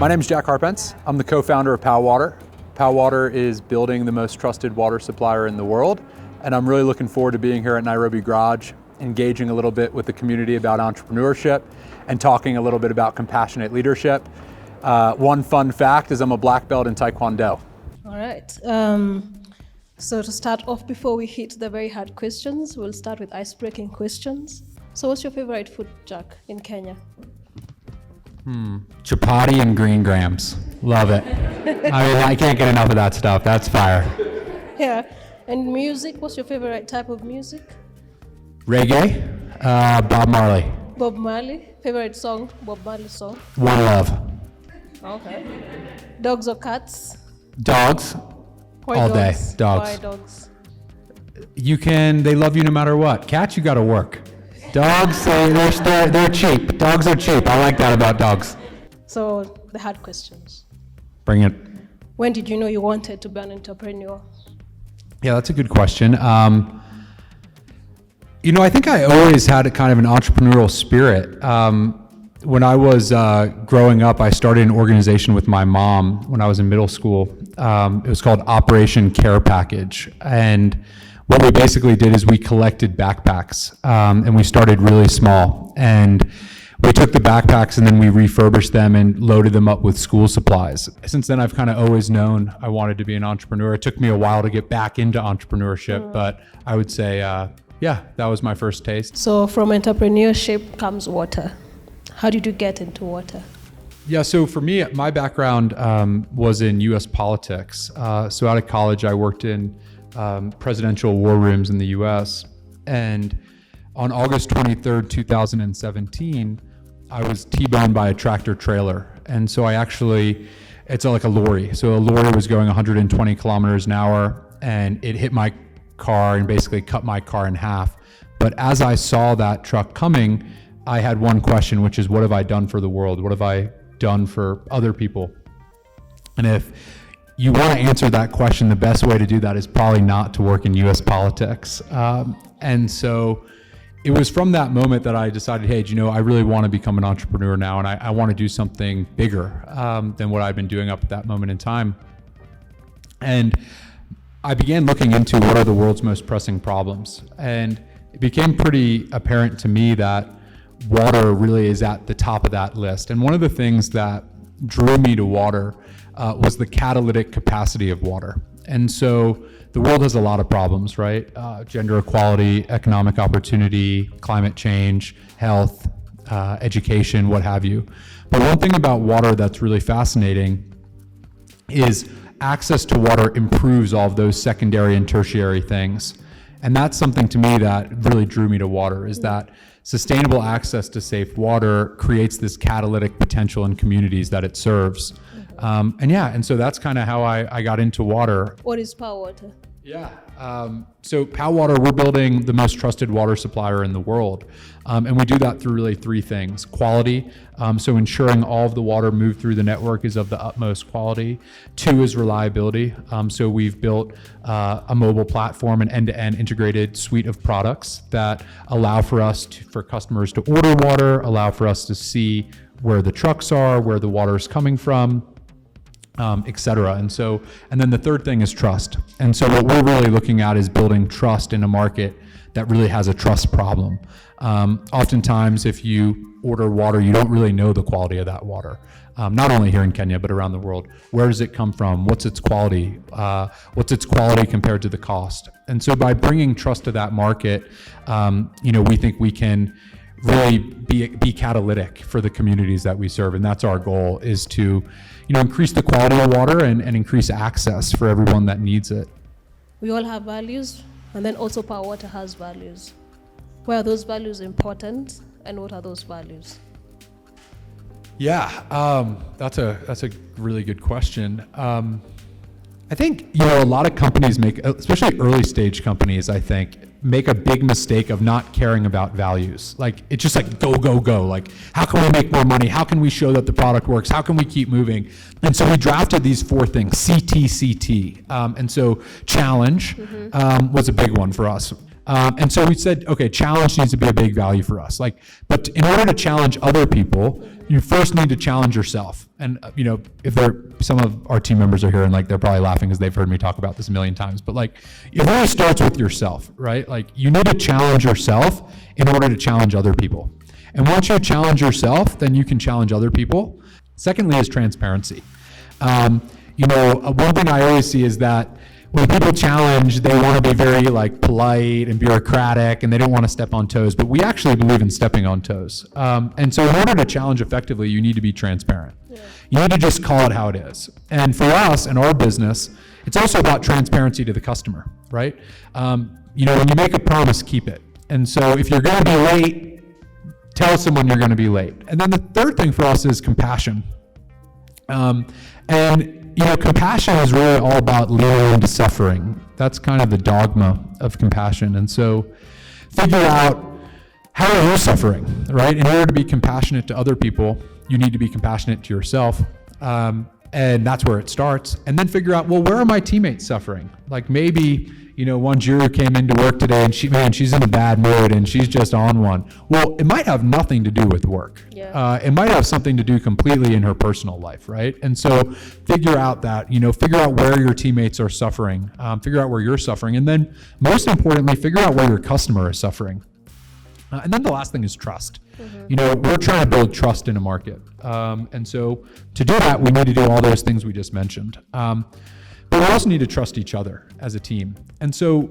My name is Jack Hartpence. I'm the co-founder of PowWater. PowWater is building the most trusted water supplier in the world, and I'm really looking forward to being here at Nairobi Garage, engaging a little bit with the community about entrepreneurship and talking a little bit about compassionate leadership. One fun fact is I'm a black belt in Taekwondo. All right. So to start off, before we hit the very hard questions, we'll start with ice-breaking questions. So what's your favorite food, Jack, in Kenya? Chapati and green grams. Love it. I mean, I can't get enough of that stuff. That's fire. Yeah. And music, what's your favorite type of music? Reggae, Bob Marley. Bob Marley. Favorite song, Bob Marley song? One Love. Okay. Dogs or cats? Dogs. Why All dogs? day. Dogs. Why dogs? They love you no matter what. Cats, you gotta work. Dogs, they're cheap. Dogs are cheap. I like that about dogs. So the hard questions. Bring it. When did you know you wanted to be an entrepreneur? Yeah, that's a good question. I think I always had a kind of an entrepreneurial spirit. When I was growing up, I started an organization with my mom when I was in middle school. It was called Operation Care Package. And what we basically did is we collected backpacks, and we started really small. And we took the backpacks and then we refurbished them and loaded them up with school supplies. Since then, I've kind of always known I wanted to be an entrepreneur. It took me a while to get back into entrepreneurship, but I would say, that was my first taste. So from entrepreneurship comes water. How did you get into water? Yeah, so for me, my background was in U.S. politics. So out of college, I worked in presidential war rooms in the U.S. And on August 23rd, 2017, I was T-boned by a tractor trailer. And so it's like a lorry. So a lorry was going 120 kilometers an hour and it hit my car and basically cut my car in half. But as I saw that truck coming, I had one question, which is, what have I done for the world? What have I done for other people? And if you want to answer that question, the best way to do that is probably not to work in US politics. And so it was from that moment that I decided, hey, I really want to become an entrepreneur now, and I want to do something bigger than what I've been doing up at that moment in time. And I began looking into what are the world's most pressing problems. And it became pretty apparent to me that water really is at the top of that list. And one of the things that drew me to water was the catalytic capacity of water. And so the world has a lot of problems, right? Gender equality, economic opportunity, climate change, health, education, what have you. But one thing about water that's really fascinating is access to water improves all of those secondary and tertiary things. And that's something to me that really drew me to water, is that sustainable access to safe water creates this catalytic potential in communities that it serves. And so that's kind of how I got into water. What is PowWater? Yeah. So PowWater, we're building the most trusted water supplier in the world. And we do that through really three things. Quality, so ensuring all of the water moved through the network is of the utmost quality. Two is reliability. So we've built a mobile platform, an end-to-end integrated suite of products that allow for customers to order water, allow for us to see where the trucks are, where the water is coming from, et cetera. And then the third thing is trust. And so what we're really looking at is building trust in a market that really has a trust problem. Oftentimes, if you order water, you don't really know the quality of that water. Not only here in Kenya, but around the world. Where does it come from? What's its quality? What's its quality compared to the cost? And so by bringing trust to that market, we think we can really be catalytic for the communities that we serve. And that's our goal, is to increase the quality of water and increase access for everyone that needs it. We all have values, and then also PowWater has values. Why are those values important, and what are those values? Yeah, that's a really good question. I think, a lot of companies especially early stage companies, I think, make a big mistake of not caring about values. Like, it's just like, go, go, go. Like, how can we make more money? How can we show that the product works? How can we keep moving? And so we drafted these four things, CT. And so challenge was a big one for us. And so we said, okay, challenge needs to be a big value for us. But in order to challenge other people, you first need to challenge yourself. And if some of our team members are here and they're probably laughing because they've heard me talk about this a million times, but it really starts with yourself, right? You need to challenge yourself in order to challenge other people. And once you challenge yourself, then you can challenge other people. Secondly is transparency. One thing I always see is that when people challenge, they want to be very polite and bureaucratic, and they don't want to step on toes. But we actually believe in stepping on toes. And so in order to challenge effectively, you need to be transparent. Yeah. You need to just call it how it is. And for us in our business, it's also about transparency to the customer, right? When you make a promise, keep it. And so if you're going to be late, tell someone you're going to be late. And then the third thing for us is compassion. Compassion is really all about leaning into suffering. That's kind of the dogma of compassion. And so figure out, how are you suffering, right? In order to be compassionate to other people, you need to be compassionate to yourself. And that's where it starts. And then figure out, where are my teammates suffering? Maybe, one juror came into work today and she's in a bad mood and she's just on one. Well, it might have nothing to do with work. Yeah. It might have something to do completely in her personal life, right? And so figure out where your teammates are suffering, figure out where you're suffering. And then most importantly, figure out where your customer is suffering. And then the last thing is trust. Mm-hmm. We're trying to build trust in a market. And so to do that, we need to do all those things we just mentioned. But we also need to trust each other as a team. And so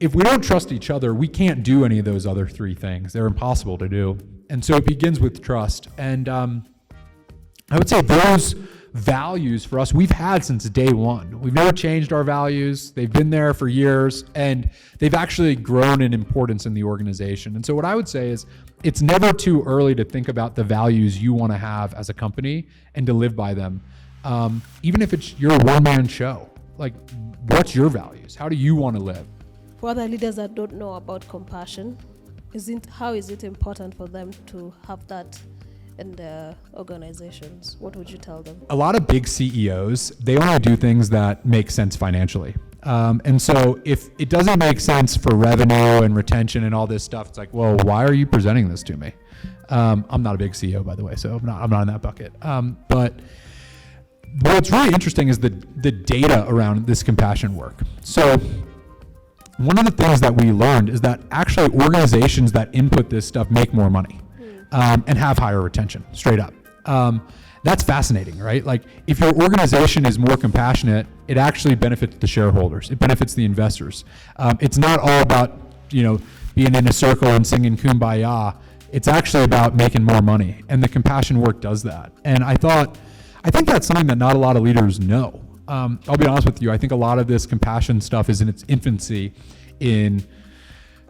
if we don't trust each other, we can't do any of those other three things. They're impossible to do. And so it begins with trust. And I would say those values for us, we've had since day one. We've never changed our values. They've been there for years, and they've actually grown in importance in the organization. And so what I would say is it's never too early to think about the values you want to have as a company and to live by them. Even if it's your one-man show, what's your values? How do you want to live? For other leaders that don't know about compassion, how is it important for them to have that in their organizations? What would you tell them? A lot of big CEOs, they only do things that make sense financially. And so if it doesn't make sense for revenue and retention and all this stuff, it's why are you presenting this to me? I'm not a big CEO, by the way, so I'm not in that bucket. But what's really interesting is the data around this compassion work. So one of the things that we learned is that actually organizations that input this stuff make more money and have higher retention, straight up. That's fascinating, right? If your organization is more compassionate, it actually benefits the shareholders. It benefits the investors. It's not all about, being in a circle and singing Kumbaya. It's actually about making more money. And the compassion work does that. And I think that's something that not a lot of leaders know. I'll be honest with you. I think a lot of this compassion stuff is in its infancy in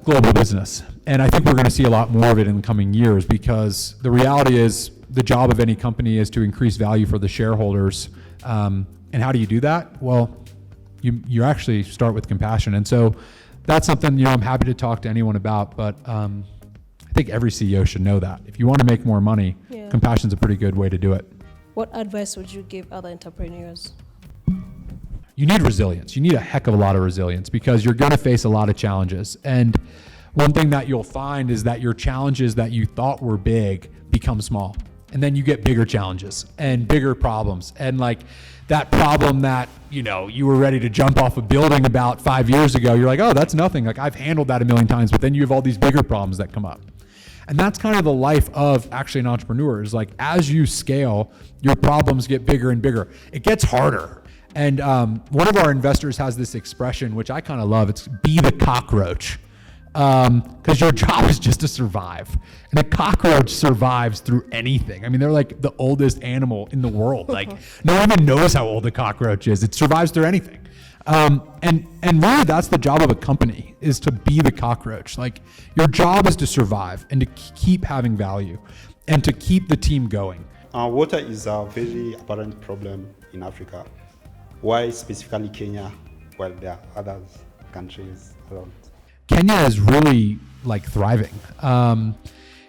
global business. And I think we're going to see a lot more of it in the coming years, because the reality is the job of any company is to increase value for the shareholders. And how do you do that? Well, you actually start with compassion. And so that's something, I'm happy to talk to anyone about, but I think every CEO should know that. If you want to make more money, compassion's a pretty good way to do it. What advice would you give other entrepreneurs? You need resilience. You need a heck of a lot of resilience, because you're going to face a lot of challenges. And one thing that you'll find is that your challenges that you thought were big become small. And then you get bigger challenges and bigger problems. And that problem that, you were ready to jump off a building about 5 years ago, you're oh, that's nothing. I've handled that a million times. But then you have all these bigger problems that come up. And that's kind of the life of actually an entrepreneur, is as you scale, your problems get bigger and bigger. It gets harder. And one of our investors has this expression, which I kind of love. It's be the cockroach, because your job is just to survive. And a cockroach survives through anything. I mean, they're the oldest animal in the world. No one even knows how old a cockroach is. It survives through anything. And really that's the job of a company, is to be the cockroach. Your job is to survive and to keep having value and to keep the team going. Water is a very apparent problem in Africa. Why specifically Kenya, while there are other countries around? Kenya is really thriving. In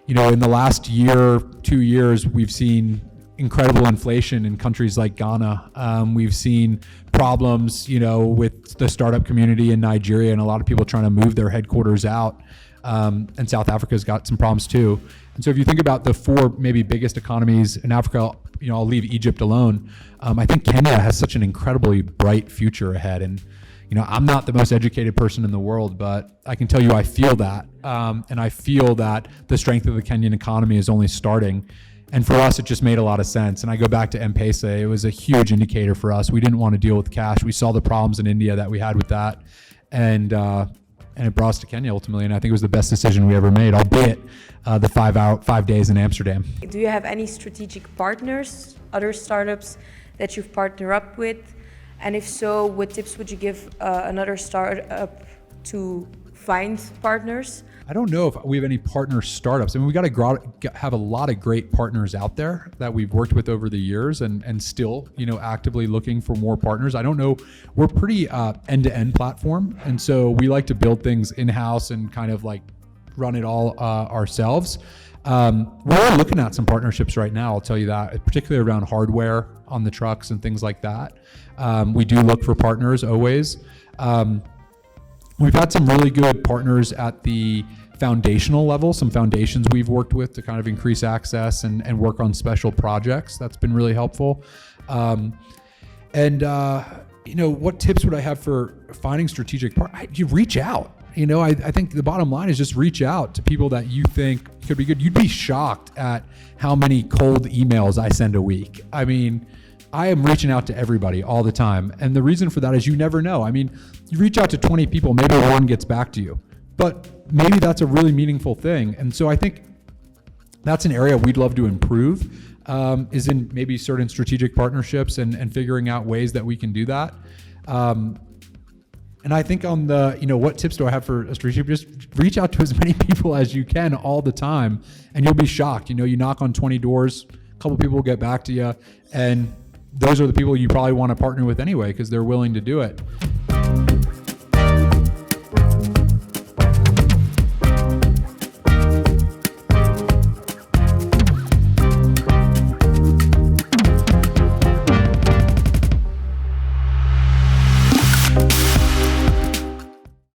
the last year, 2 years, we've seen incredible inflation in countries like Ghana. We've seen problems, with the startup community in Nigeria, and a lot of people trying to move their headquarters out. And South Africa's got some problems too. And so if you think about the four maybe biggest economies in Africa, I'll leave Egypt alone. I think Kenya has such an incredibly bright future ahead. And, I'm not the most educated person in the world, but I can tell you I feel that. And I feel that the strength of the Kenyan economy is only starting. And for us, it just made a lot of sense. And I go back to M-Pesa. It was a huge indicator for us. We didn't want to deal with cash. We saw the problems in India that we had with that. And it brought us to Kenya ultimately. And I think it was the best decision we ever made, albeit the 5 days in Amsterdam. Do you have any strategic partners, other startups that you've partnered up with? And if so, what tips would you give another startup to find partners? I don't know if we have any partner startups. I mean, we got to have a lot of great partners out there that we've worked with over the years and still, actively looking for more partners. I don't know. We're pretty end-to-end platform. And so we like to build things in-house and kind of like run it all ourselves. We're looking at some partnerships right now, I'll tell you that, particularly around hardware on the trucks and things like that. We do look for partners always. We've had some really good partners at the foundational level, some foundations we've worked with to kind of increase access and work on special projects. That's been really helpful. What tips would I have for finding strategic partners? You reach out. I think the bottom line is just reach out to people that you think could be good. You'd be shocked at how many cold emails I send a week. I mean, I am reaching out to everybody all the time. And the reason for that is you never know. I mean, you reach out to 20 people, maybe one gets back to you, but maybe that's a really meaningful thing. And so I think that's an area we'd love to improve, is in maybe certain strategic partnerships and figuring out ways that we can do that. And I think on the, what tips do I have for a strategic? Just reach out to as many people as you can all the time, and you'll be shocked. You knock on 20 doors, a couple people will get back to you, and those are the people you probably want to partner with anyway because they're willing to do it.